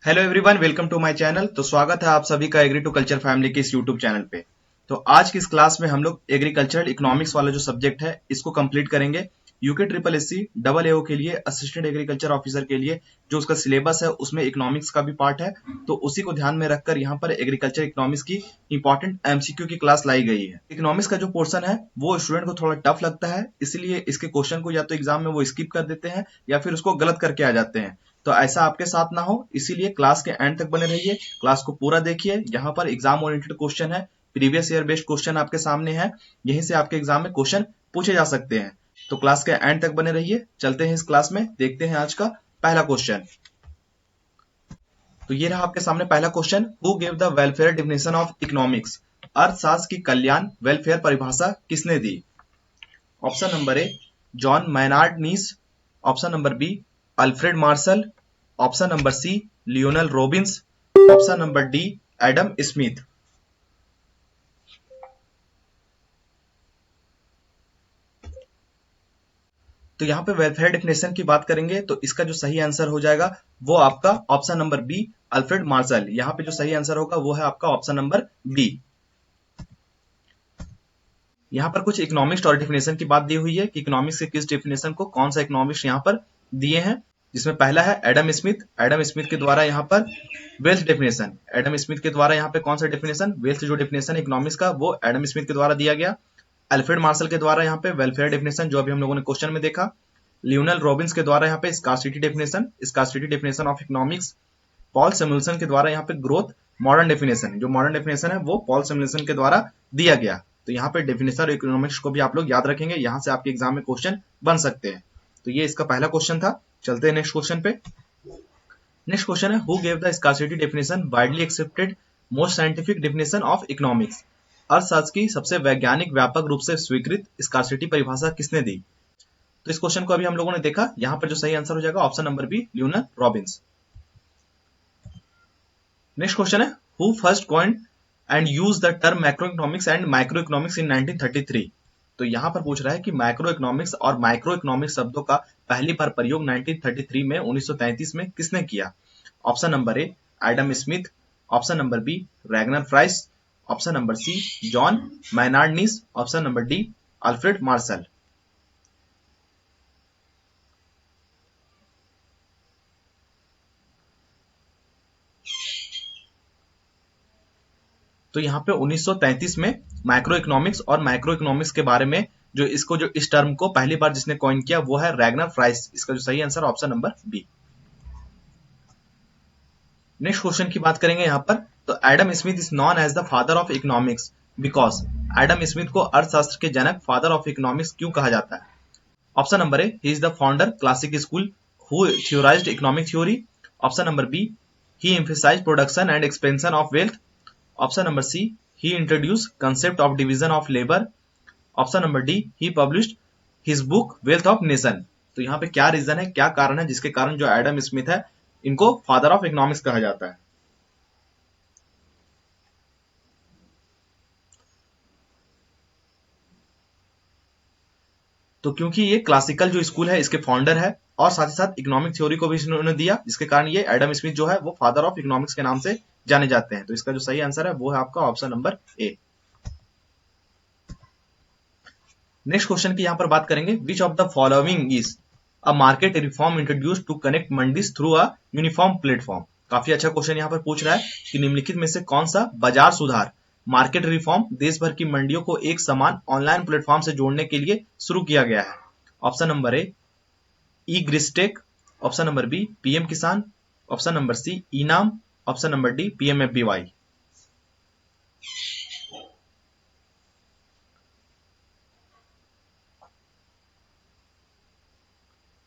Hello everyone, welcome to my channel. तो स्वागत है आप सभी का एग्री टू कल्चर फैमिली के इस यूट्यूब चैनल पे। तो आज की इस क्लास में हम लोग एग्रीकल्चरल इकोनॉमिक्स वाला जो सब्जेक्ट है इसको कंप्लीट करेंगे। UK triple S C double AO के लिए असिस्टेंट एग्रीकल्चर ऑफिसर के लिए जो उसका सिलेबस है उसमें इकोनॉमिक्स का भी पार्ट है। तो उसी को ध्यान में रखकर यहाँ पर एग्रीकल्चर इकोनॉमिक्स की इंपॉर्टेंट एमसीक्यू की क्लास लाई गई है। इकोनॉमिक्स का जो पोर्शन है वो स्टूडेंट को थोड़ा टफ लगता है, इसलिए इसके क्वेश्चन को या तो एग्जाम में वो स्किप कर देते हैं या फिर उसको गलत करके आ जाते हैं। तो ऐसा आपके साथ ना हो, इसीलिए क्लास के एंड तक बने रहिए, क्लास को पूरा देखिए। यहाँ पर एग्जाम ओरिएंटेड क्वेश्चन है, प्रीवियस ईयर बेस्ड क्वेश्चन आपके सामने है, यहीं से आपके एग्जाम में क्वेश्चन पूछे जा सकते हैं। तो क्लास के एंड तक बने रहिए। चलते हैं इस क्लास में, देखते हैं आज का पहला क्वेश्चन। तो ये रहा आपके सामने पहला question. Who gave the welfare definition of economics? अर्थशास्त्र की कल्याण वेलफेयर परिभाषा किसने दी? Option number A John Maynard Keynes, option number B Alfred Marshall, option number C Lionel Robbins, option number D Adam Smith. तो यहाँ पे वेलफेयर डेफिनेशन की बात करेंगे तो इसका जो सही आंसर हो जाएगा वो आपका option number B Alfred Marshall. यहाँ पे जो सही आंसर होगा वो है आपका ऑप्शन नंबर बी। यहाँ पर कुछ इकोनॉमिक्स और डेफिनेशन की बात दी हुई है कि इकोनॉमिक्स के किस डेफिनेशन को कौन सा इकोनॉमिक्स यहाँ पर दिए हैं, जिसमें पहला है एडम स्मिथ। एडम स्मिथ के द्वारा यहाँ पर वेल्थ डेफिनेशन, एडम स्मिथ के द्वारा यहाँ पे कौन सा डेफिनेशन, वेल्थ जो डेफिनेशन इकोनॉमिक्स का वो एडम स्मिथ के द्वारा दिया गया। अल्फ्रेड मार्शल के द्वारा यहाँ पे वेलफेयर डेफिनेशन जो अभी हम लोगों ने क्वेश्चन में देखा। लियोनल रॉबिन्स के द्वारा यहाँ पे scarcity definition of economics. Paul Samuelson के द्वारा यहाँ पे ग्रोथ मॉडर्न डेफिनेशन, जो मॉडर्न डेफिनेशन है वो पॉल सैमुअल्सन के द्वारा दिया गया। तो यहाँ पे डेफिनेशन इकोनॉमिक्स को भी आप लोग याद रखेंगे, यहाँ से आपके एग्जाम में क्वेश्चन बन सकते हैं। तो ये इसका पहला क्वेश्चन था। चलते हैं नेक्स्ट क्वेश्चन पे। नेक्स्ट क्वेश्चन है who gave the scarcity definition widely accepted most scientific definition of economics? अर्थशास्त्र की सबसे वैज्ञानिक व्यापक रूप से स्वीकृत स्कार्सिटी परिभाषा किसने दी? तो इस क्वेश्चन को अभी हम लोगों ने देखा। यहाँ पर जो सही आंसर हो जाएगा option number B Lionel Robbins. Next question है who first coined and used the term macroeconomics and microeconomics in 1933? तो यहाँ पर पूछ रहा है कि मैक्रो इकोनॉमिक्स और माइक्रो इकोनॉमिक्स शब्दों का पहली बार प्रयोग 1933 में 1933 में किसने किया? Option number A Adam Smith, option number B Ragnar Frisch, option number C John Maynard Keynes, option number D Alfred Marshall. तो यहाँ पे 1933 में मैक्रो इकोनॉमिक्स और माइक्रो इकोनॉमिक्स के बारे में जो इस टर्म को पहली बार जिसने कॉइन किया वो है रैगनर फ्राइस। इसका जो सही answer option number B. Next question की बात करेंगे यहाँ पर। तो Adam Smith is known as the father of economics because, Adam Smith को अर्थशास्त्र के जनक फादर ऑफ इकोनॉमिक्स क्यों कहा जाता है? Option number A he is the founder classic school who theorized economic theory, option number B he emphasized production and expansion of wealth, option number C he introduced concept of division of labor, option number D he published his book wealth of nation। तो यहाँ पे क्या reason है, क्या कारण है जिसके कारण जो एडम स्मिथ है इनको फादर ऑफ इकोनॉमिक्स कहा जाता है? तो क्योंकि ये क्लासिकल जो स्कूल है इसके फाउंडर है और साथ ही साथ इकोनॉमिक थ्योरी को भी इन्होंने दिया, जिसके कारण ये एडम स्मिथ जो है वो फादर ऑफ इकोनॉमिक्स के नाम से जाने जाते हैं। तो इसका जो सही आंसर है वो है आपका option number A. Next question की यहाँ पर बात करेंगे which of the following is a market reform introduce to connect mandis through a uniform platform? काफी अच्छा क्वेश्चन यहाँ पर पूछ रहा है कि निम्नलिखित में से कौन सा बाजार सुधार, मार्केट रिफॉर्म देश भर की मंडियों को एक समान ऑनलाइन प्लेटफॉर्म से जोड़ने के लिए शुरू किया गया है? Option number A AgriStack, option number B PM Kisan, option number C e NAM, option number D PMFBY.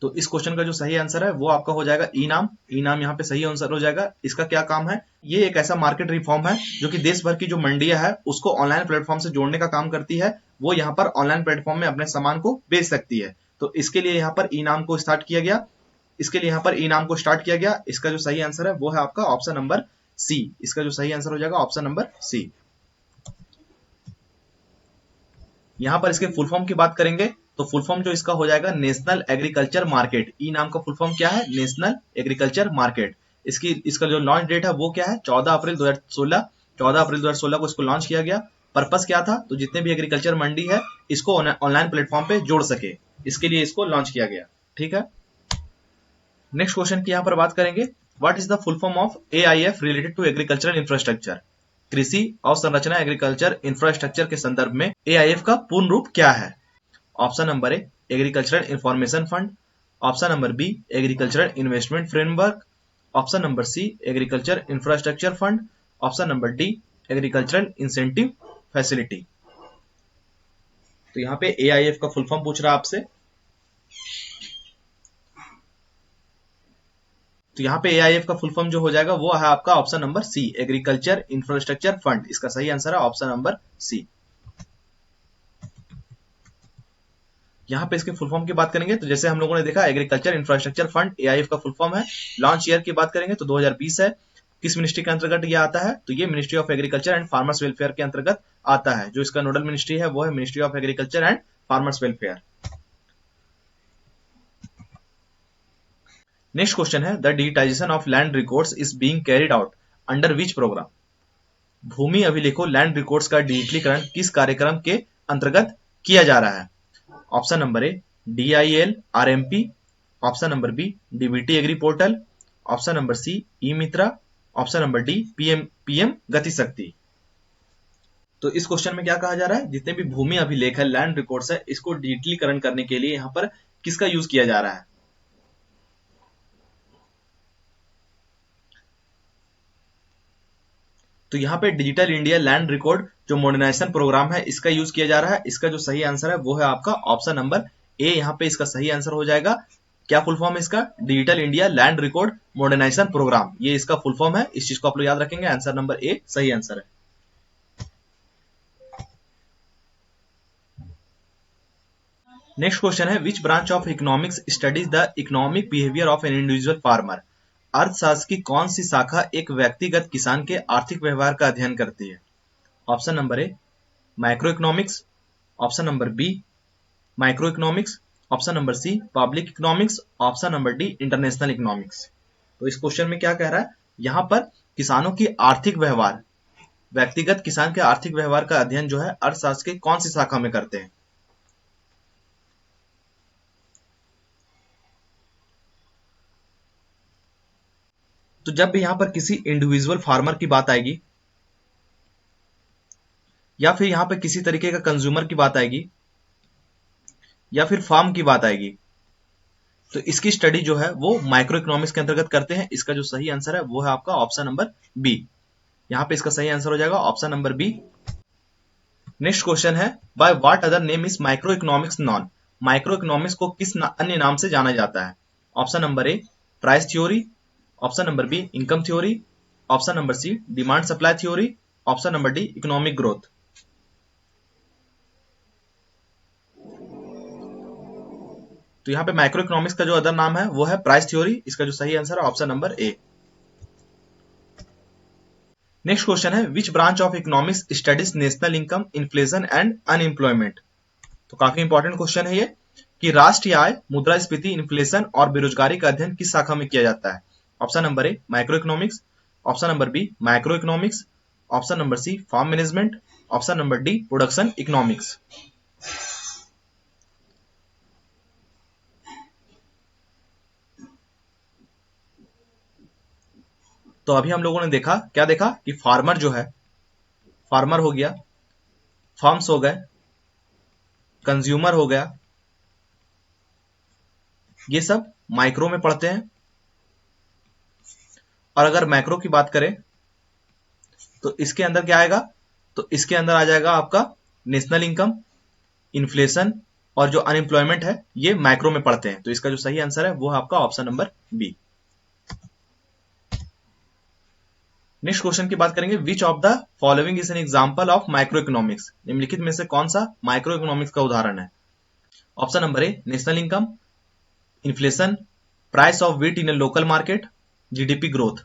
तो इस क्वेश्चन का जो सही आंसर है वो आपका हो जाएगा ई नाम। ई नाम यहाँ पे सही आंसर हो जाएगा। इसका क्या काम है, ये एक ऐसा मार्केट रिफॉर्म है जो कि देश भर की जो मंडियां है उसको ऑनलाइन प्लेटफॉर्म से जोड़ने का काम करती है। वो यहाँ पर ऑनलाइन प्लेटफॉर्म में अपने सामान को बेच सकती है। तो इसके लिए यहाँ पर ई नाम को स्टार्ट किया गया, इसका जो सही आंसर है वो है आपका ऑप्शन नंबर सी। इसका जो सही आंसर हो जाएगा ऑप्शन नंबर सी। यहाँ पर इसके फुल फॉर्म की बात करेंगे तो फुल फॉर्म जो इसका हो जाएगा नेशनल एग्रीकल्चर मार्केट। ई नाम का फुल फॉर्म क्या है, नेशनल एग्रीकल्चर मार्केट। इसका जो लॉन्च डेट है वो क्या है, 14 अप्रैल 2016। 14 अप्रैल 2016 को इसको लॉन्च किया गया। पर्पस क्या था, तो जितने भी एग्रीकल्चर मंडी है इसको ऑनलाइन प्लेटफॉर्म पे जोड़ सके, इसके लिए इसको लॉन्च किया गया। ठीक है, नेक्स्ट क्वेश्चन की यहाँ पर बात करेंगे, what is the full form of AIF related to agricultural infrastructure. कृषि अवसंरचना एग्रीकल्चर इंफ्रास्ट्रक्चर के संदर्भ में AIF का पूर्ण रूप क्या है। Option number A agricultural information fund, option number B agricultural investment framework, option number C agriculture infrastructure fund, option number D agricultural incentive facility. तो यहाँ पे AIF का फुल फॉर्म पूछ रहा है आपसे। तो यहाँ पे AIF का फुल फॉर्म जो हो जाएगा वो है आपका option number C agriculture infrastructure fund. इसका सही आंसर है ऑप्शन नंबर सी। यहाँ पे इसके फुल फॉर्म की बात करेंगे तो जैसे हम लोगों ने देखा एग्रीकल्चर इंफ्रास्ट्रक्चर फंड AIF का फुल फॉर्म है। लॉन्च ईयर की बात करेंगे तो 2020 है। किस मिनिस्ट्री के अंतर्गत ये आता है, तो ये ministry of agriculture and farmers welfare के अंतर्गत आता है। जो इसका नोडल मिनिस्ट्री है वो है ministry of agriculture and farmers welfare. Next question है, the digitization of land records is being carried out under which program. भूमि अभिलेखों लैंड रिकॉर्ड्स का डिजिटलीकरण किस कार्यक्रम के अंतर्गत किया जा रहा है। Option number A DIL RMP, option number B DBT agri portal, option number C e Mitra, option number D PM Gati शक्ति। तो इस क्वेश्चन में क्या कहा जा रहा है, जितने भी भूमि अभिलेख है लैंड रिकॉर्ड्स है इसको डिजिटलीकरण करने के लिए यहाँ पर किसका यूज किया जा रहा है। तो यहाँ पे डिजिटल इंडिया लैंड रिकॉर्ड जो मॉडर्नाइजेशन प्रोग्राम है इसका यूज किया जा रहा है। इसका जो सही आंसर है वो है आपका ऑप्शन नंबर ए। यहाँ पे इसका सही आंसर हो जाएगा। क्या फुल फॉर्म है इसका, digital India land record modernisation programme, ये इसका फुल फॉर्म है। इस चीज को आप लोग याद रखेंगे। आंसर नंबर ए सही आंसर है। नेक्स्ट क्वेश्चन है, which branch of economics studies the economic behaviour of an individual farmer. अर्थशास्त्र की कौन सी शाखा एक व्यक्तिगत किसान के आर्थिक व्यवहार का अध्ययन करती है। Option number A micro economics, option number B micro economics, option number C public economics, option number D international economics. तो इस क्वेश्चन में क्या कह रहा है, यहाँ पर किसानों की आर्थिक व्यवहार, व्यक्तिगत किसान के आर्थिक व्यवहार का अध्ययन जो है अर्थशास्त्र के कौन सी शाखा में करते हैं। तो जब भी यहां पर किसी इंडिविजुअल फार्मर की बात आएगी या फिर यहां पर किसी तरीके का कंज्यूमर की बात आएगी या फिर फार्म की बात आएगी, तो इसकी स्टडी जो है वो माइक्रो इकोनॉमिक्स के अंतर्गत करते हैं। इसका जो सही आंसर है वो है आपका ऑप्शन नंबर बी। यहां पे इसका सही आंसर हो जाएगा option number B. Next question है, by what other name is microeconomics known. Microeconomics को किस अन्य नाम से जाना जाता है। Option number A price theory, option number B income theory, option number C demand supply theory, option number D economic growth. तो यहाँ पे माइक्रो इकोनॉमिक्स का जो अदर नाम है वो है प्राइस थ्योरी। इसका जो सही आंसर है option number A. Next question है, which branch of economics studies national income, inflation and unemployment. तो काफी इंपॉर्टेंट क्वेश्चन है ये कि राष्ट्रीय आय, मुद्रास्फीति, इन्फ्लेशन और बेरोजगारी का अध्ययन किस शाखा में किया जाता है। Option number A micro economics, option number B micro economics, option number C farm management, option number D production economics. तो अभी हम लोगों ने देखा, क्या देखा कि फार्मर जो है, फार्मर हो गया, फार्म्स हो गए, कंज्यूमर हो गया, ये सब माइक्रो में पढ़ते हैं। और अगर मैक्रो की बात करें तो इसके अंदर क्या आएगा, तो इसके अंदर आ जाएगा आपका नेशनल इनकम, इन्फ्लेशन और जो अनएम्प्लॉयमेंट है ये माइक्रो में पढ़ते हैं। तो इसका जो सही आंसर है वो है आपका option number B. Next question की बात करेंगे, which of the following is an example of micro economics. निम्नलिखित में से कौन सा माइक्रो इकोनॉमिक्स का उदाहरण है। Option number A national income, inflation, price of wheat in A local market, GDP growth.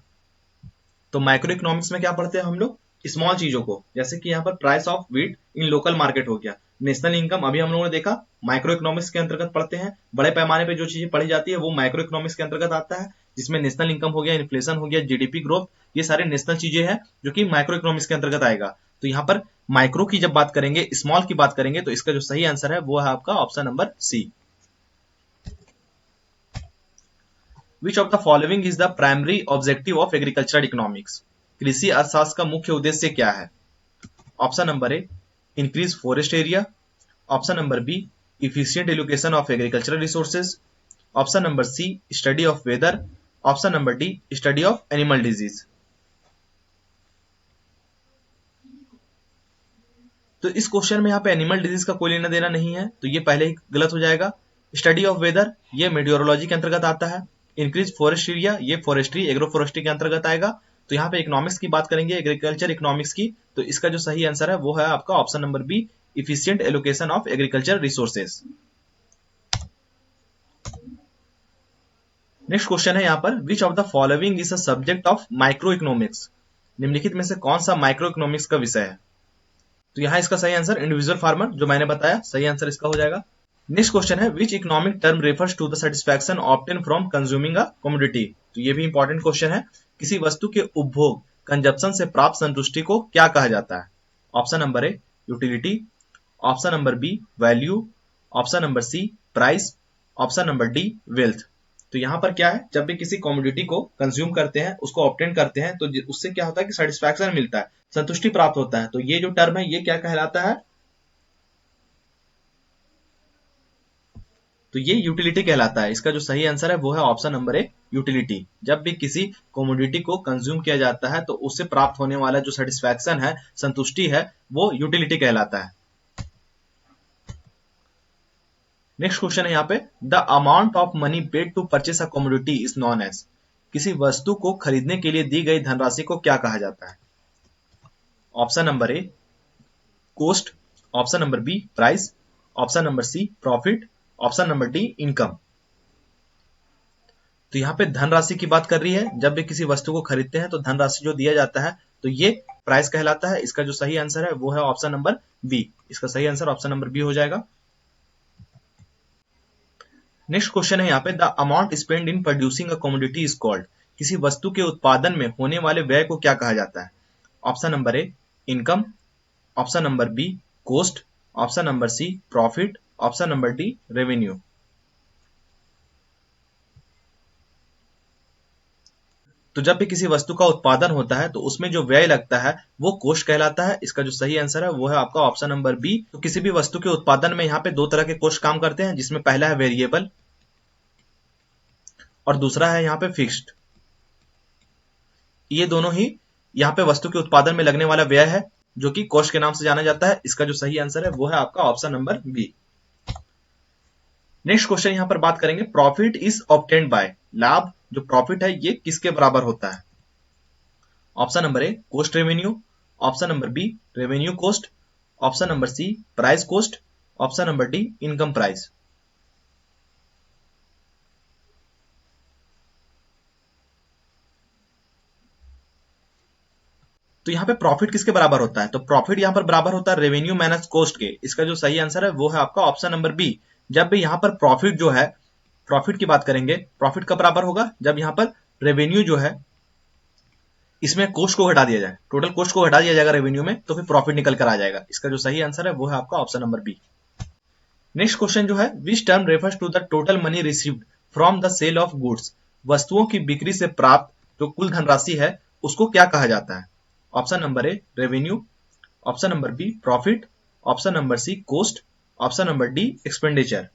तो माइक्रो इकोनॉमिक्स में क्या पढ़ते हैं हम लोग, स्मॉल चीजों को, जैसे कि यहाँ पर price of wheat in local market हो गया, नेशनल इनकम अभी हम लोगों ने देखा माइक्रो इकोनॉमिक्स के अंतर्गत पढ़ते हैं। बड़े पैमाने पे जो चीजें पढ़ी जाती है वो माइक्रो इकोनॉमिक्स के अंतर्गत आता है। जिसमें नेशनल इनकम हो गया, इन्फ्लेशन हो गया, जीडीपी ग्रोथ, ये सारे नेशनल चीजें हैं जो कि माइक्रो इकोनॉमिक्स के अंतर्गत आएगा। तो यहाँ पर माइक्रो की जब बात करेंगे, स्मॉल की बात करेंगे, तो इसका जो सही आंसर है वो है आपका option number C. Which of the following is the primary objective of agricultural economics? कृषि अर्थशास्त्र का मुख्य उद्देश्य क्या है? Option number A increase forest area, option number B efficient allocation of agricultural resources, option number C study of weather, option number D study of animal disease. तो इस question में यहाँ पे एनिमल डिजीज का कोई लेना देना नहीं है, तो ये पहले ही गलत हो जाएगा। स्टडी ऑफ वेदर ये मेडियोरोलॉजी के अंतर्गत आता है। इंक्रीज फॉरेस्ट एरिया ये फॉरेस्ट्री एग्रो फॉरेस्ट्री के अंतर्गत आएगा। तो यहाँ पे इकोनॉमिक्स की बात करेंगे, एग्रीकल्चर इकोनॉमिक्स की, तो इसका जो सही आंसर है वो है आपका option number B efficient allocation of agriculture resources. Next question है यहाँ पर which of the following is a subject of micro economics? निम्नलिखित में से कौन सा माइक्रो इकोनॉमिक्स का विषय है? तो यहाँ इसका सही आंसर इंडिविजुअल फार्मर, जो मैंने बताया, सही आंसर इसका हो जाएगा। नेक्स्ट क्वेश्चन है which economic term refers to the satisfaction obtain from consuming a commodity? तो ये भी इंपॉर्टेंट क्वेश्चन है। किसी वस्तु के उपभोग कंजप्शन से प्राप्त संतुष्टि को क्या कहा जाता है? Option number A utility, option number B value, option number C price, option number D wealth. तो यहाँ पर क्या है, जब भी किसी कमोडिटी को कंज्यूम करते हैं, उसको ऑब्टेन करते हैं, तो उससे क्या होता है कि सेटिस्फैक्शन मिलता है, संतुष्टि प्राप्त होता है। तो ये जो टर्म है ये क्या कहलाता है? तो ये यूटिलिटी कहलाता है। इसका जो सही आंसर है वो है ऑप्शन नंबर ए यूटिलिटी। जब भी किसी कमोडिटी को कंज्यूम किया जाता है तो उससे प्राप्त होने वाला जो सेटिस्फैक्शन है, संतुष्टि है, वो यूटिलिटी कहलाता है। नेक्स्ट क्वेश्चन है यहाँ पे the amount of money paid to purchase a commodity is known as? किसी वस्तु को खरीदने के लिए दी गई धनराशि को क्या कहा जाता है? Option number A cost, option number B price, option number C profit, option number D income. तो यहाँ पे धनराशि की बात कर रही है। जब भी किसी वस्तु को खरीदते हैं तो धनराशि जो दिया जाता है तो ये प्राइस कहलाता है। इसका जो सही आंसर है वो है ऑप्शन नंबर बी। इसका सही आंसर ऑप्शन नंबर बी हो जाएगा। नेक्स्ट क्वेश्चन है यहाँ पे the amount spend in producing a commodity is called? किसी वस्तु के उत्पादन में होने वाले व्यय को क्या कहा जाता है? Option number A income, option number B cost, option number C profit, option number D revenue. तो जब भी किसी वस्तु का उत्पादन होता है तो उसमें जो व्यय लगता है वो कोस्ट कहलाता है। इसका जो सही आंसर है वो है आपका ऑप्शन नंबर बी। तो किसी भी वस्तु के उत्पादन में यहाँ पे दो तरह के कोस्ट काम करते हैं, जिसमें पहला है वेरिएबल और दूसरा है यहाँ पे फिक्स्ड। ये दोनों ही यहाँ पे वस्तु के उत्पादन में लगने वाला व्यय है, जो कि कॉस्ट के नाम से जाना जाता है। इसका जो सही आंसर है वो है आपका option number B. Next question यहां पर बात करेंगे प्रॉफिट इज ऑब्टेन्ड बाय? लाभ जो प्रॉफिट है ये किसके बराबर होता है? Option number A cost revenue, option number B revenue cost, option number C price cost, option number D income price. तो यहाँ पे प्रॉफिट किसके बराबर होता है? तो प्रॉफिट यहाँ पर बराबर होता है रेवेन्यू माइनस कॉस्ट के। इसका जो सही आंसर है वो है आपका ऑप्शन नंबर बी। जब भी यहाँ पर प्रॉफिट जो है, प्रॉफिट की बात करेंगे, प्रॉफिट कब बराबर होगा? जब यहाँ पर रेवेन्यू जो है इसमें कॉस्ट को घटा दिया जाए, टोटल कॉस्ट को घटा दिया जाएगा रेवेन्यू में, तो फिर प्रॉफिट निकल कर आ जाएगा। इसका जो सही आंसर है वो है आपका option number B. Next question जो है which term refers to the total money received from the sale of goods? वस्तुओं की बिक्री से प्राप्त जो कुल धनराशि है उसको क्या कहा जाता है? Option number A revenue, option number B profit, option number C cost, option number D expenditure.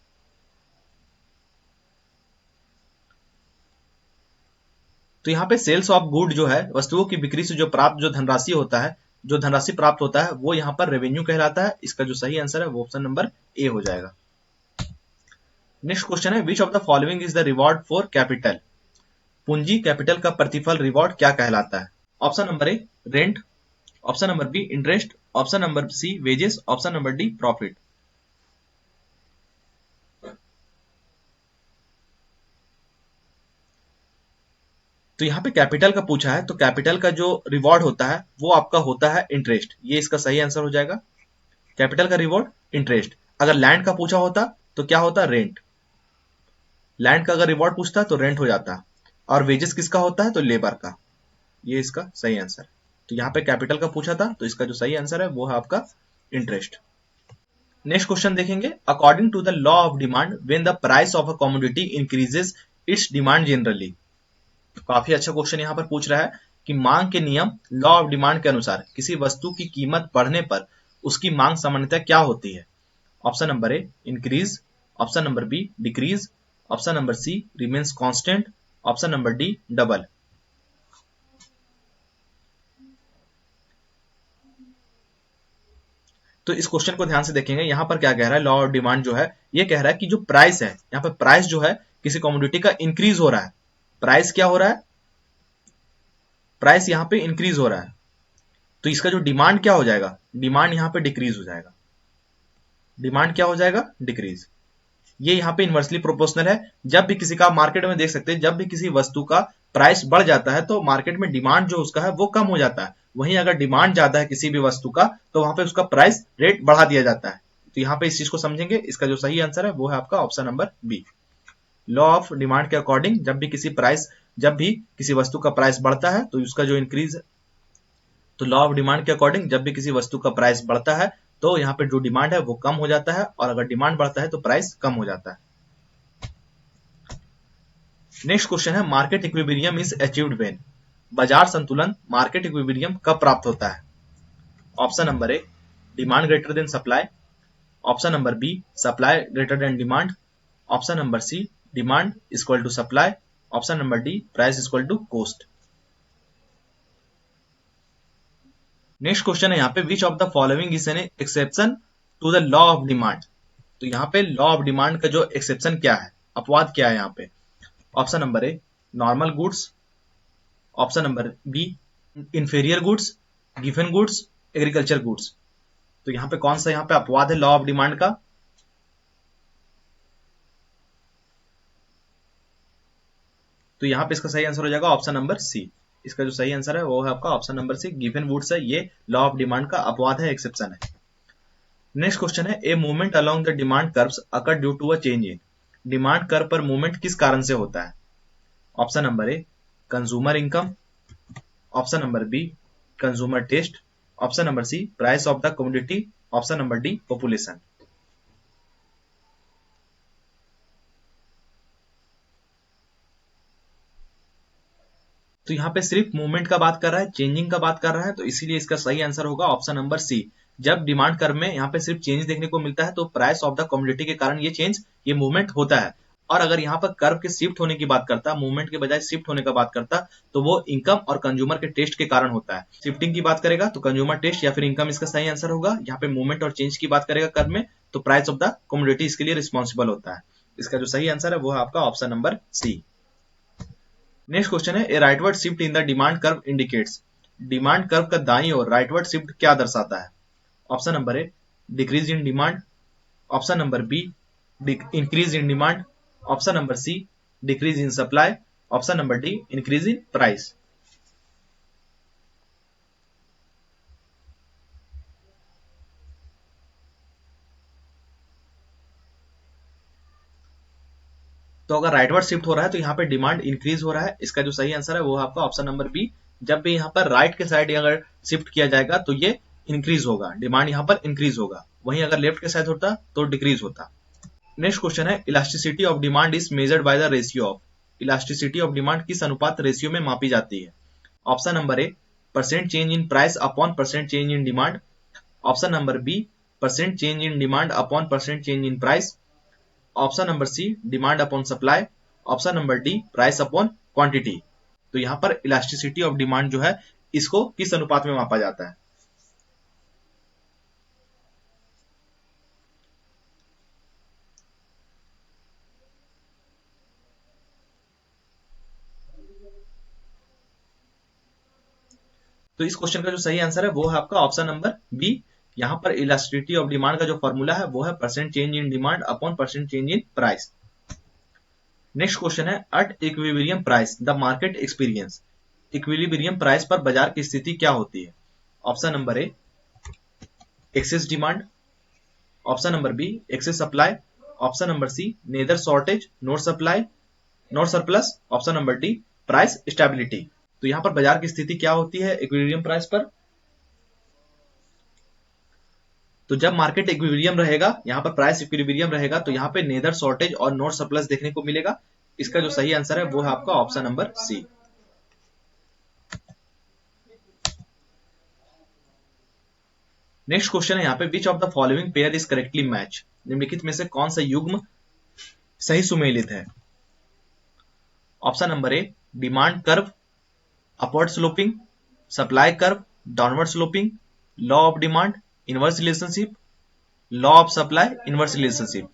तो यहाँ पे सेल्स ऑफ गुड जो है, वस्तुओं की बिक्री से जो प्राप्त जो धनराशि होता है, जो धनराशि प्राप्त होता है वो यहाँ पर रेवेन्यू कहलाता है। इसका जो सही आंसर है वो ऑप्शन नंबर ए हो जाएगा। नेक्स्ट क्वेश्चन है which of the following is the reward for capital? पूंजी कैपिटल का प्रतिफल रिवॉर्ड क्या कहलाता है? Option number A rent, option number B interest, option number C wages, option number D profit. तो यहाँ पे कैपिटल का पूछा है, तो कैपिटल का जो रिवॉर्ड होता है वो आपका होता है इंटरेस्ट। ये इसका सही आंसर हो जाएगा। कैपिटल का रिवॉर्ड इंटरेस्ट। अगर लैंड का पूछा होता तो क्या होता? रेंट। लैंड का अगर रिवॉर्ड पूछता तो रेंट हो जाता। और वेजेस किसका होता है? तो लेबर का। ये इसका सही आंसर। तो यहाँ पे कैपिटल का पूछा था, तो इसका जो सही आंसर है वो है आपका इंटरेस्ट। नेक्स्ट क्वेश्चन देखेंगे, according to the law of demand when the price of a commodity increases its demand generally. तो काफी अच्छा क्वेश्चन यहाँ पर पूछ रहा है कि मांग के नियम लॉ ऑफ डिमांड के अनुसार किसी वस्तु की कीमत बढ़ने पर उसकी मांग सामान्यतः क्या होती है? Option number A increase, option number B decrease, option number C remains constant, option number D double. तो इस क्वेश्चन को ध्यान से देखेंगे, यहाँ पर क्या कह रहा है, लॉ ऑफ डिमांड जो है ये कह रहा है कि जो प्राइस है, यहाँ पर प्राइस जो है किसी कमोडिटी का इंक्रीज हो रहा है। प्राइस क्या हो रहा है? प्राइस यहाँ पे इंक्रीज हो रहा है, तो इसका जो डिमांड क्या हो जाएगा? डिमांड यहाँ पे डिक्रीज हो जाएगा। डिमांड क्या हो जाएगा? डिक्रीज। ये यहाँ पे इनवर्सली प्रोपोर्शनल है। जब भी किसी का मार्केट में देख सकते हैं, जब भी किसी वस्तु का प्राइस बढ़ जाता है तो मार्केट में डिमांड जो उसका है वो कम हो जाता है। वहीं अगर डिमांड ज्यादा है किसी भी वस्तु का तो वहां पे उसका प्राइस रेट बढ़ा दिया जाता है। तो यहाँ पे इस चीज को समझेंगे। इसका जो सही आंसर है वो है आपका option number B. Law of demand के अकॉर्डिंग जब भी किसी वस्तु का प्राइस बढ़ता है तो उसका जो इंक्रीज, तो लॉ ऑफ डिमांड के अकॉर्डिंग जब भी किसी वस्तु का प्राइस बढ़ता है तो यहाँ पे जो डिमांड है वो कम हो जाता है, और अगर डिमांड बढ़ता है तो प्राइस कम हो जाता है। नेक्स्ट क्वेश्चन है, market equilibrium is achieved when. बाजार संतुलन, मार्केट इक्विलिब्रियम कब प्राप्त होता है? Option number A demand greater than supply, option number B supply greater than demand, option number C demand equal to supply, option number D price equal to cost. Next question है यहाँ पे, which of the following is an exception to the law of demand. तो यहाँ पे law of demand का जो exception क्या है, अपवाद क्या है यहाँ पे? Option number A normal goods, option number B inferior goods, गिवन गुड्स, एग्रीकल्चर गुड्स। तो यहाँ पे कौन सा यहाँ पे अपवाद है लॉ ऑफ डिमांड का? तो यहाँ पे इसका सही आंसर हो जाएगा ऑप्शन नंबर सी। इसका जो सही आंसर है वो है आपका ऑप्शन नंबर सी, गिवन गुड्स है। ये लॉ ऑफ डिमांड का अपवाद है, एक्सेप्शन है। नेक्स्ट क्वेश्चन है, a movement along the demand curves occur due to a change in. Demand curve पर मूवमेंट किस कारण से होता है? Option number A consumer income, option number B consumer taste, option number C price of the commodity, option number D population. तो यहाँ पे सिर्फ मूवमेंट का बात कर रहा है, चेंजिंग का बात कर रहा है, तो इसीलिए इसका सही आंसर होगा ऑप्शन नंबर सी। जब डिमांड कर्व में यहाँ पे सिर्फ चेंज देखने को मिलता है तो प्राइस ऑफ द कमोडिटी के कारण ये चेंज, ये मूवमेंट होता है। और अगर यहाँ पर कर्व के शिफ्ट होने की बात करता, मूवमेंट के बजाय शिफ्ट होने का बात करता, तो वो इनकम और कंज्यूमर के टेस्ट के कारण होता है। शिफ्टिंग की बात करेगा तो कंज्यूमर टेस्ट या फिर इनकम इसका सही आंसर होगा। यहाँ पे मूवमेंट और चेंज की बात करेगा कर्व में तो प्राइस ऑफ द कमोडिटी इसके लिए रिस्पॉन्सिबल होता है। इसका जो सही आंसर है वो है आपका option number C. Next question है, a rightward shift in the demand curve indicates. Demand curve का दाईं ओर राइटवर्ड शिफ्ट क्या दर्शाता है? Option number A decrease in demand, option number B increase in demand, option number C decrease in supply, option number D increase in price. तो अगर rightward shift हो रहा है तो यहाँ पे डिमांड इंक्रीज हो रहा है। इसका जो सही आंसर है वो है आपका ऑप्शन नंबर बी। जब भी यहाँ पर राइट के साइड अगर शिफ्ट किया जाएगा तो ये इंक्रीज होगा, डिमांड यहाँ पर इंक्रीज होगा। वहीं अगर लेफ्ट के साइड होता तो डिक्रीज होता। नेक्स्ट क्वेश्चन है, elasticity of demand is measured by the ratio of. Elasticity of demand किस अनुपात रेशियो में मापी जाती है? Option number A percent change in price upon percent change in demand, option number B percent change in demand upon percent change in price, option number C demand upon supply, option number D price upon quantity. तो यहाँ पर elasticity of demand जो है इसको किस अनुपात में मापा जाता है? तो इस क्वेश्चन का जो सही आंसर है वो है आपका ऑप्शन नंबर बी। यहाँ पर इलास्टिसिटी ऑफ डिमांड का जो फॉर्मूला है वो है percent change in demand upon percent change in price. Next question है, at equilibrium price the market experience. Equilibrium price पर बाजार की स्थिति क्या होती है? Option number A excess demand, option number B excess supply, option number C neither shortage nor supply nor surplus, option number D price stability. तो यहाँ पर बाजार की स्थिति क्या होती है इक्विलिब्रियम प्राइस पर? तो जब मार्केट इक्विलिब्रियम रहेगा, यहाँ पर प्राइस इक्विलिब्रियम रहेगा, तो यहाँ पे नेदर शॉर्टेज और नॉट सरप्लस देखने को मिलेगा। इसका जो सही आंसर है वो है आपका option number C. Next question है यहाँ पे, which of the following pair is correctly match? निम्नलिखित में से कौन सा युग्म सही सुमेलित है? Option number A demand curve upward sloping, supply curve downward sloping, law of demand inverse relationship, law of supply inverse relationship.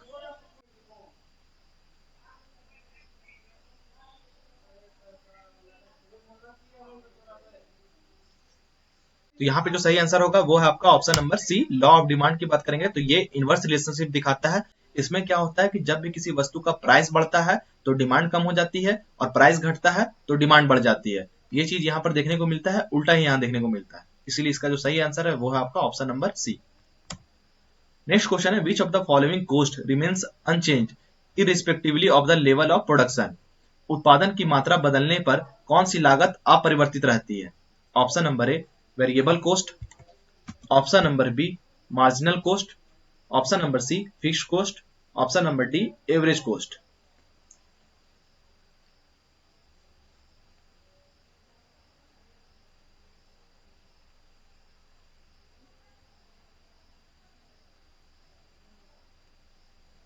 तो यहाँ पे जो सही आंसर होगा वो है आपका option number C. Law of demand की बात करेंगे तो ये इनवर्स रिलेशनशिप दिखाता है। इसमें क्या होता है कि जब भी किसी वस्तु का प्राइस बढ़ता है तो डिमांड कम हो जाती है, और प्राइस घटता है तो डिमांड बढ़ जाती है। ये चीज यहाँ पर देखने को मिलता है, उल्टा ही यहाँ देखने को मिलता है। इसीलिए इसका जो सही आंसर है वो है आपका option number C. Next question है, which of the following cost remains unchange irrespectively of the level of production? उत्पादन की मात्रा बदलने पर कौन सी लागत अपरिवर्तित रहती है? Option number A variable cost, option number B marginal cost, option number C fixed cost, option number D average cost.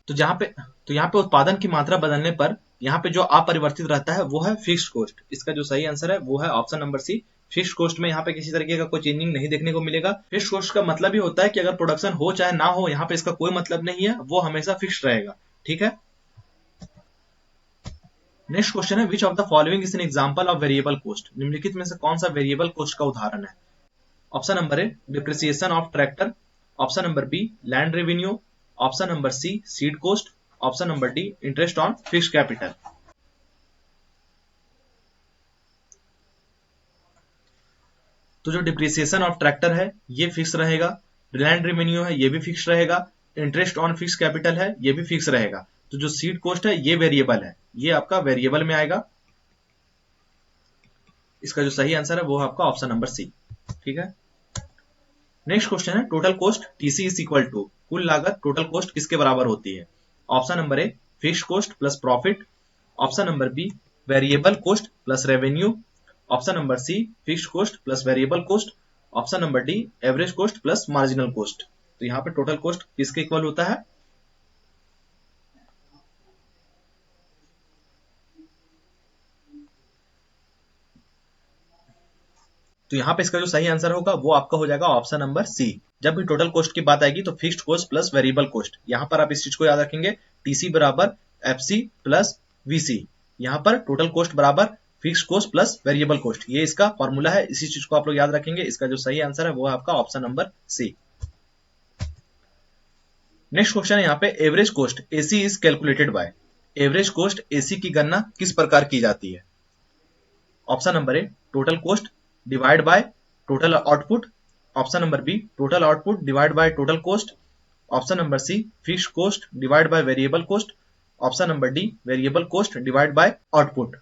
तो यहाँ पे उत्पादन की मात्रा बदलने पर यहाँ पे जो अपरिवर्तित रहता है वो है फिक्स्ड कॉस्ट। इसका जो सही आंसर है वो है option number C. Fixed cost में यहाँ पे किसी तरीके का कोई चेंजिंग नहीं देखने को मिलेगा। फिक्स्ड कॉस्ट का मतलब ही होता है कि अगर प्रोडक्शन हो चाहे ना हो, यहाँ पे इसका कोई मतलब नहीं है, वो हमेशा फिक्स्ड रहेगा। ठीक है। नेक्स्ट क्वेश्चन है, which of the following is an example of variable cost? निम्नलिखित में से कौन सा वेरिएबल कॉस्ट का उदाहरण है? Option number A depreciation of tractor, option number B land revenue, option number C seed cost, option number D interest on fixed capital. तो जो डिप्रिसिएशन ऑफ ट्रैक्टर है ये फिक्स रहेगा, लैंड रेवेन्यू है ये भी फिक्स रहेगा, इंटरेस्ट ऑन फिक्स कैपिटल है ये भी फिक्स रहेगा। तो जो सीड कॉस्ट है ये वेरिएबल है, ये आपका वेरिएबल में आएगा। इसका जो सही आंसर है वो है आपका ऑप्शन नंबर सी। ठीक है। नेक्स्ट क्वेश्चन है, total cost TC is equal to, कुल लागत टोटल कॉस्ट किसके बराबर होती है? Option number A fixed cost plus profit, option number B variable cost plus revenue, option number C fixed cost plus variable cost, option number D average cost plus marginal cost. तो यहाँ पे total cost किसके equal होता है? तो यहाँ पे इसका जो सही आंसर होगा वो आपका हो जाएगा ऑप्शन नंबर सी। जब भी टोटल कॉस्ट की बात आएगी तो fixed cost plus variable cost, यहाँ पर आप इस चीज को याद रखेंगे, टीसी बराबर एफसी प्लस वीसी। यहाँ पर टोटल कॉस्ट बराबर fixed cost plus variable cost, ये इसका फॉर्मूला है। इसी चीज को आप लोग याद रखेंगे। इसका जो सही आंसर है वो है आपका option number C. Next question है यहाँ पे, average cost AC is calculated by. Average cost AC की गणना किस प्रकार की जाती है? Option number A total cost divide by total output, option number B total output divide by total cost, option number C fixed cost divide by variable cost, option number D variable cost divide by output.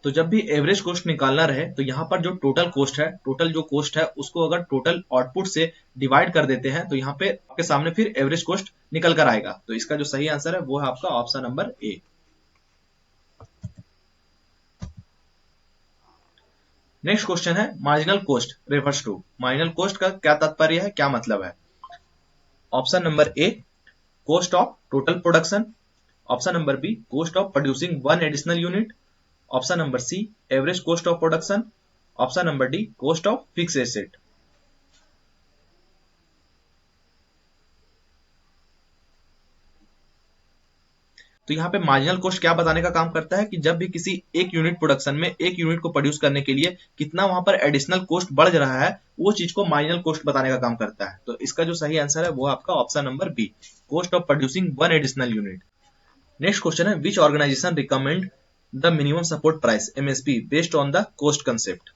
तो जब भी average cost निकालना रहे तो यहाँ पर जो total cost है, टोटल जो कॉस्ट है उसको अगर टोटल आउटपुट से डिवाइड कर देते हैं तो यहाँ पे आपके सामने फिर एवरेज कॉस्ट निकल कर आएगा। तो इसका जो सही आंसर है वो है आपका option number A. Next question है, marginal cost refers to. Marginal cost का क्या तात्पर्य है, क्या मतलब है? Option number A cost of total production, option number B cost of producing one additional unit, option number C average cost of production, option number D cost of fix asset. तो यहाँ पे मार्जिनल कॉस्ट क्या बताने का काम करता है कि जब भी किसी एक यूनिट प्रोडक्शन में एक यूनिट को प्रोड्यूस करने के लिए कितना वहां पर एडिशनल कॉस्ट बढ़ रहा है, वो चीज को मार्जिनल कॉस्ट बताने का काम करता है। तो इसका जो सही आंसर है वो आपका option number B, cost of producing one additional unit. Next question है, which organization recommend the minimum support price MSP based on the cost concept?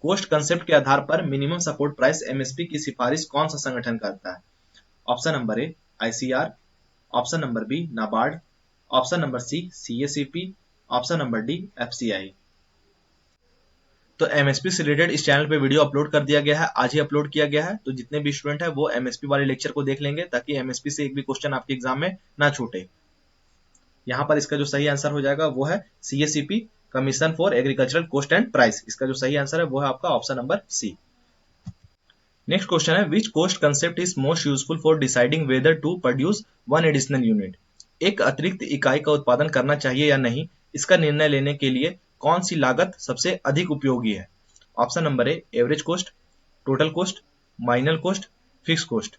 Cost concept के आधार पर मिनिमम सपोर्ट प्राइस एमएसपी की सिफारिश कौन सा संगठन करता है? Option number A ICR, option number B NABARD, option number C CACP, option number D FCI. तो एमएसपी से रिलेटेड इस चैनल पे वीडियो अपलोड कर दिया गया है, आज ही अपलोड किया गया है। तो जितने भी स्टूडेंट है वो एमएसपी वाले लेक्चर को देख लेंगे ताकि एमएसपी से एक भी क्वेश्चन आपके एग्जाम में ना छूटे। यहाँ पर इसका जो सही आंसर हो जाएगा वो है CACP, commission for agricultural cost and price. इसका जो सही आंसर है वो है आपका option number C. Next question है which cost concept is most useful for deciding whether to produce one additional unit. एक अतिरिक्त इकाई का उत्पादन करना चाहिए या नहीं, इसका निर्णय लेने के लिए कौन सी लागत सबसे अधिक उपयोगी है? ऑप्शन नंबर ए average cost, total cost, marginal cost, fix cost.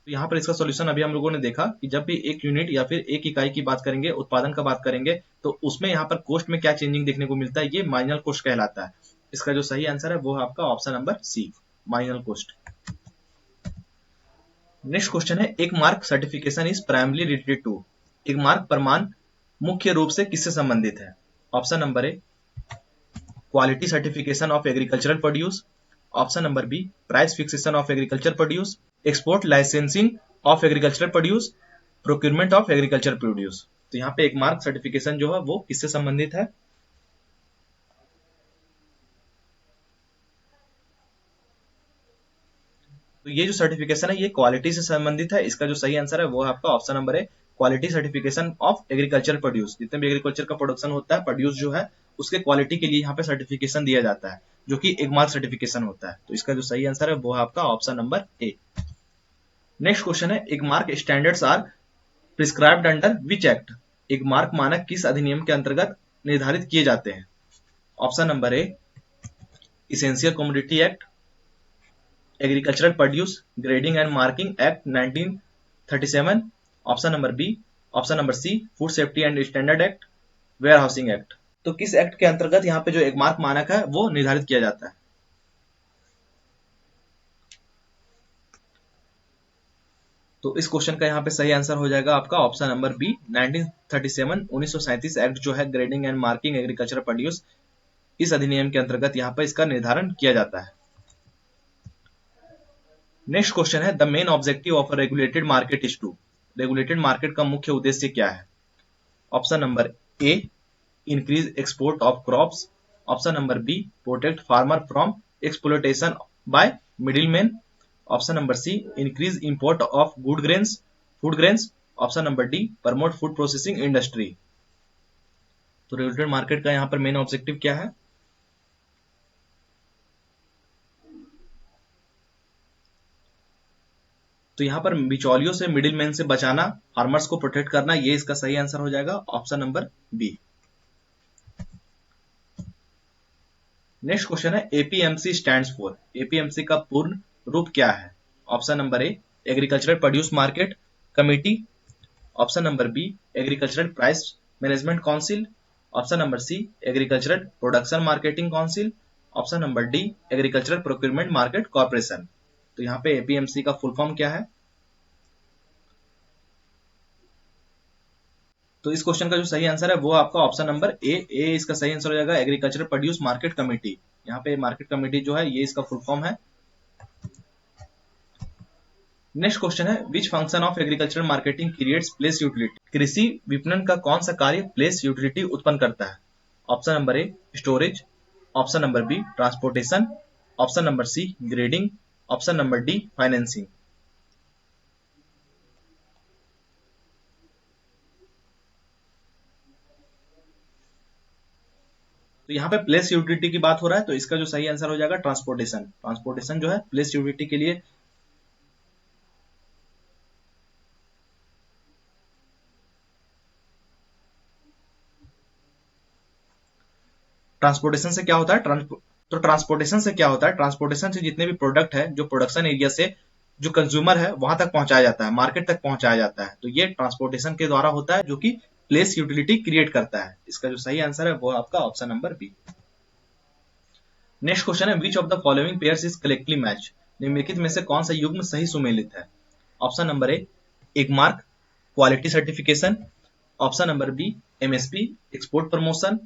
तो यहाँ पर इसका सॉल्यूशन अभी हम लोगों ने देखा कि जब भी एक यूनिट या फिर एक इकाई की बात करेंगे, उत्पादन का बात करेंगे, तो उसमें यहाँ पर कॉस्ट में क्या चेंजिंग देखने को मिलता है, ये मार्जिनल कॉस्ट कहलाता है। इसका जो सही आंसर है वो है आपका option number C, marginal cost. Next question है Agmark certification is primary related to. Agmark प्रमाण मुख्य रूप से किससे संबंधित है? Option number A quality certification of agricultural produce, option number B price fixation of agriculture produce, export licensing of agriculture produce, procurement of agriculture produce. तो यहाँ पे एक मार्क सर्टिफिकेशन जो है वो किससे संबंधित है? तो ये जो सर्टिफिकेशन है ये क्वालिटी से संबंधित है। इसका जो सही आंसर है वो है आपका option number A quality certification of agriculture produce. जितने भी एग्रीकल्चर का प्रोडक्शन होता है, प्रोड्यूस जो है, उसके क्वालिटी के लिए यहाँ पे सर्टिफिकेशन दिया जाता है, जो कि एक मार्क सर्टिफिकेशन होता है। तो इसका जो सही आंसर है वो है आपका option number A. Next question है Agmark standards are prescribed under which act. Agmark मानक किस अधिनियम के अंतर्गत निर्धारित किए जाते हैं? Option number A essential commodity act, agricultural produce grading and marking act 1937, option number B, option number C food safety and standard act, warehousing act. तो किस एक्ट के अंतर्गत यहाँ पे जो एक मार्क मानक है वो निर्धारित किया जाता है? तो इस क्वेश्चन का यहाँ पे सही आंसर हो जाएगा आपका ऑप्शन नंबर बी 1937 एक्ट जो है grading and marking agriculture produce, इस अधिनियम के अंतर्गत यहाँ पे इसका निर्धारण किया जाता है। नेक्स्ट क्वेश्चन है the main objective of a regulated market is to. Regulated market का मुख्य उद्देश्य क्या है? Option number A increase export of crops, option number B protect farmer from exploitation by middleman, option number C increase import of good grains food grains, option number D promote food processing industry. तो regulated market का यहाँ पर main objective क्या है? तो यहाँ पर बिचौलियों से, मिडिलमैन से बचाना, फार्मर्स को प्रोटेक्ट करना, ये इसका सही आंसर हो जाएगा option number B. Next question है एपीएमसी स्टैंड्स फॉर। एपीएमसी का पूर्ण रूप क्या है? Option number A agricultural produce market committee, option number B agricultural price management council, option number C agricultural production marketing council, option number D agricultural procurement market corporation. तो यहाँ पे APMC का full form क्या है? तो इस question का जो सही आंसर है वो आपका ऑप्शन नंबर ए इसका सही आंसर हो जाएगा एग्रीकल्चरल प्रोड्यूस मार्केट कमेटी। यहाँ पे मार्केट कमेटी जो है ये इसका फुल फॉर्म है। नेक्स्ट क्वेश्चन है which function of agricultural marketing creates place utility. कृषि विपणन का कौन सा कार्य प्लेस यूटिलिटी उत्पन्न करता है? Option number A storage, option number B transportation, option number C grading, option number D financing. तो यहाँ पे प्लेस यूटिलिटी की बात हो रहा है, तो इसका जो सही आंसर हो जाएगा ट्रांसपोर्टेशन। ट्रांसपोर्टेशन जो है प्लेस यूटिलिटी के लिए ट्रांसपोर्टेशन से क्या होता है? ट्रांसपोर्टेशन से क्या होता है? ट्रांसपोर्टेशन से जितने भी प्रोडक्ट है जो प्रोडक्शन एरिया से जो कंज्यूमर है वहां तक पहुंचाया जाता है, मार्केट तक पहुंचाया जाता है। तो ये ट्रांसपोर्टेशन के द्वारा होता है जो कि प्लेस यूटिलिटी क्रिएट करता है। इसका जो सही आंसर है वो आपका option number B. Next question है which of the following pairs is collectively match. निम्नलिखित में से कौन सा युग्म सही सुमेलित है? Option number A Agmark quality certification, option number B MSP export promotion,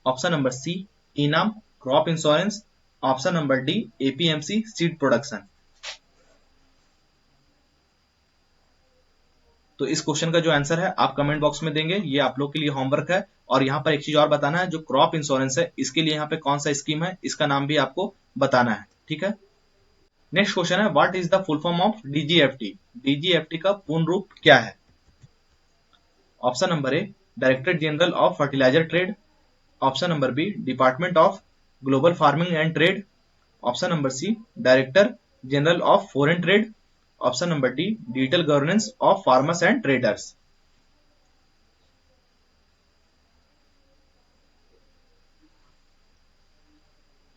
option number C eNAM crop insurance, option number D APMC seed production. तो इस क्वेश्चन का जो आंसर है आप कमेंट बॉक्स में देंगे, ये आप लोग के लिए होमवर्क है। और यहाँ पर एक चीज और बताना है, जो क्रॉप इंश्योरेंस है इसके लिए यहाँ पे कौन सा स्कीम है इसका नाम भी आपको बताना है, ठीक है। नेक्स्ट क्वेश्चन है, what is the full form of DGFT? DGFT का पूर्ण रूप क्या है? Option number A director general of fertilizer trade, option number B department of global farming and trade, option number C director general of foreign trade, option number D digital governance of farmers and traders.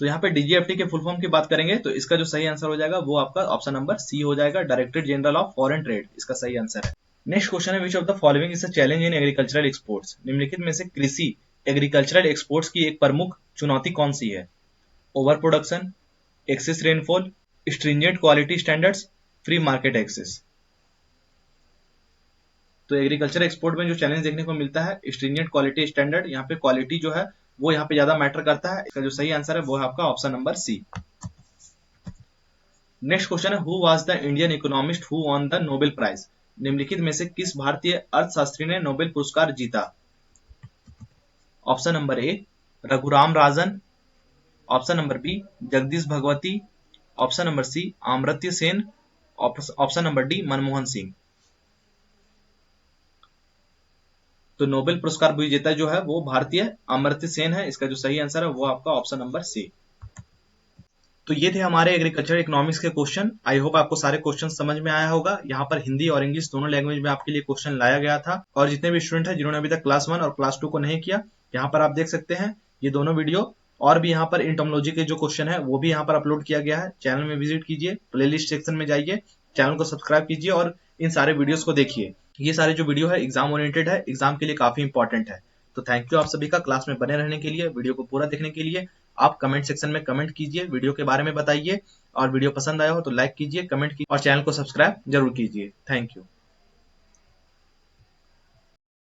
तो यहाँ पे DGFT के full form की बात करेंगे तो इसका जो सही आंसर हो जाएगा वो आपका ऑप्शन नंबर सी हो जाएगा, director general of foreign trade, इसका सही आंसर है। नेक्स्ट क्वेश्चन है, which of the following is a challenge in agricultural exports? निम्नलिखित में से कृषि एग्रीकल्चरल एक्सपोर्ट्स की एक प्रमुख चुनौती कौन सी है? Over production, excess rainfall, stringent quality standards, free market access. तो एग्रीकल्चर एक्सपोर्ट में जो चैलेंज देखने को मिलता है स्ट्रिंजेंट क्वालिटी स्टैंडर्ड, यहाँ पे क्वालिटी जो है वो यहाँ पे ज्यादा मैटर करता है। इसका जो सही आंसर है वो है आपका option number C. Next question है, who was the Indian economist who won the Nobel prize? निम्नलिखित में से किस भारतीय अर्थशास्त्री ने नोबेल पुरस्कार जीता? Option number A Raghuram Rajan, option number B Jagdish Bhagwati, option number C Amartya Sen, option number D Manmohan Singh. तो नोबेल पुरस्कार विजेता जो है वो भारतीय अमर्त्य सेन है, इसका जो सही आंसर है वो आपका ऑप्शन नंबर सी। तो ये थे हमारे एग्रीकल्चर इकोनॉमिक्स के क्वेश्चन। आई होप आपको सारे क्वेश्चन समझ में आया होगा। यहाँ पर हिंदी और इंग्लिश दोनों लैंग्वेज में आपके लिए क्वेश्चन लाया गया था। और जितने भी स्टूडेंट हैं जिन्होंने अभी तक क्लास 1 और क्लास 2 को नहीं किया, यहाँ पर आप देख सकते हैं ये दोनों वीडियो और भी यहाँ पर इंटोमोलॉजी के जो क्वेश्चन है वो भी यहाँ पर अपलोड किया गया है। चैनल में विजिट कीजिए, प्लेलिस्ट सेक्शन में जाइए, चैनल को सब्सक्राइब कीजिए और इन सारे वीडियोस को देखिए। ये सारे जो वीडियो है एग्जाम ओरिएंटेड है, एग्जाम के लिए काफी इंपॉर्टेंट है। तो थैंक यू आप सभी का क्लास में बने रहने के लिए, वीडियो को पूरा देखने के लिए। आप कमेंट सेक्शन में कमेंट कीजिए, वीडियो के बारे में बताइए और वीडियो पसंद आया हो तो लाइक कीजिए, कमेंट कीजिए और चैनल को सब्सक्राइब जरूर कीजिए। Thank you.